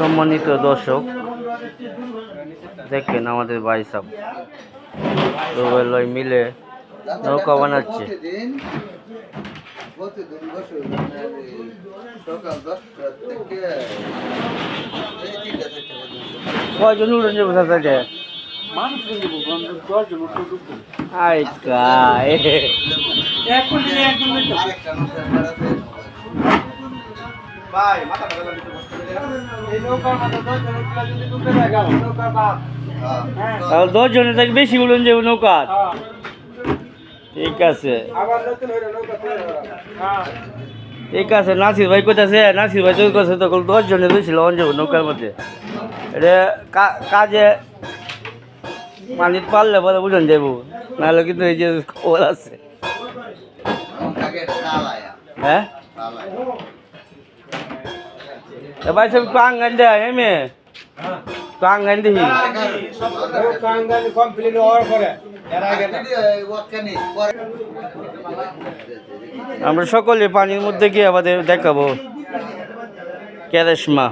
সম্মানিত দর্শক, দেখেন আমাদের ভাই সাহেব মিলে নৌকা বানাচ্ছে। কয়জন উড়ে যাবো সাথে? দশ জনের থেকে বেশি উড়ন যাবো নৌকা। ঠিক আছে ঠিক আছে। নাসির ভাই কোথাছে? নাসির ভাই তোর কাছে তখন 10 জনে রয়েছিল অঞ্জব নৌকার মধ্যে। এটা কাজে মালিক পারলে পরে বুঝন যাবো, নাহলে কিন্তু এই যে খবর আছে। হ্যাঁ ভাই সব আঙ্গান দেয় এমে আঙ্গান দেখি আমরা সকলে পানির মধ্যে গিয়ে আমাদের দেখাবো ক্যারেশমা।